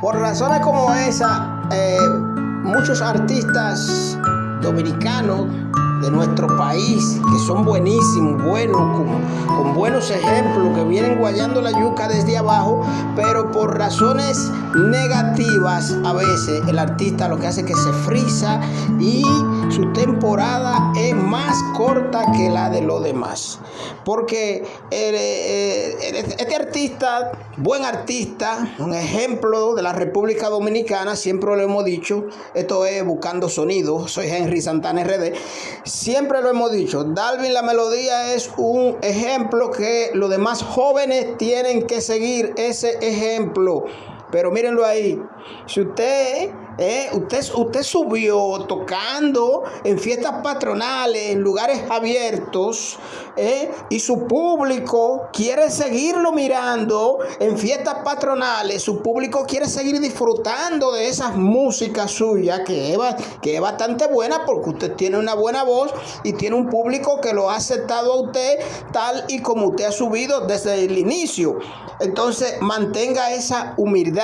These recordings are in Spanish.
Por razones como esa, muchos artistas dominicanos de nuestro país, que son buenísimos, buenos, con buenos ejemplos, que vienen guayando la yuca desde abajo, pero por razones negativas a veces el artista lo que hace es que se frisa y su temporada es más corta que la de los demás. Porque este artista, buen artista, un ejemplo de la República Dominicana, siempre lo hemos dicho, esto es Buscando Sonido, soy Henry Santana RD, siempre lo hemos dicho, Dalvin La Melodía es un ejemplo que los demás jóvenes tienen que seguir ese ejemplo. Pero mírenlo ahí, si usted subió tocando en fiestas patronales, en lugares abiertos, y su público quiere seguirlo mirando en fiestas patronales, su público quiere seguir disfrutando de esas músicas suyas, que es bastante buena porque usted tiene una buena voz y tiene un público que lo ha aceptado a usted tal y como usted ha subido desde el inicio. Entonces mantenga esa humildad.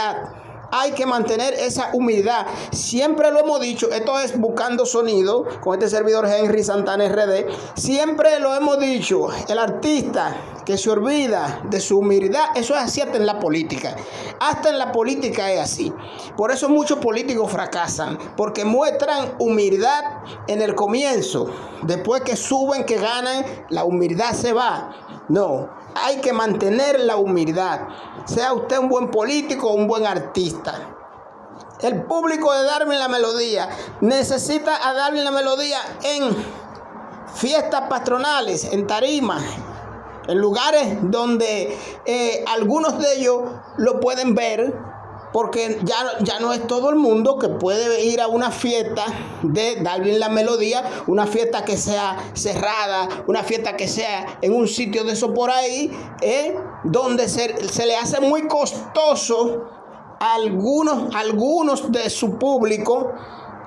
Hay que mantener esa humildad. Siempre lo hemos dicho, esto es Buscando Sonido, con este servidor Henry Santana RD. Siempre lo hemos dicho, el artista que se olvida de su humildad, eso es así hasta en la política. Hasta en la política es así. Por eso muchos políticos fracasan, porque muestran humildad en el comienzo. Después que suben, que ganan, la humildad se va. No, hay que mantener la humildad. Sea usted un buen político o un buen artista. El público de Dalvin La Melodía necesita a Dalvin La Melodía en fiestas patronales, en tarimas, en lugares donde algunos de ellos lo pueden ver, porque ya no es todo el mundo que puede ir a una fiesta de Dalvin La Melodía, una fiesta que sea cerrada, una fiesta que sea en un sitio de eso por ahí, donde se le hace muy costoso a algunos de su público.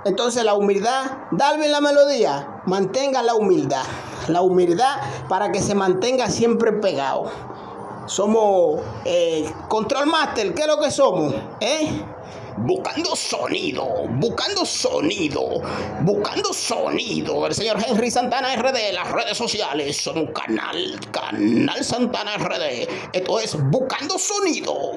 Entonces la humildad, Dalvin La Melodía, mantenga la humildad para que se mantenga siempre pegado. Somos Control Master, ¿qué es lo que somos? Buscando sonido. El señor Henry Santana RD, las redes sociales, somos canal Santana RD. Esto es Buscando Sonido.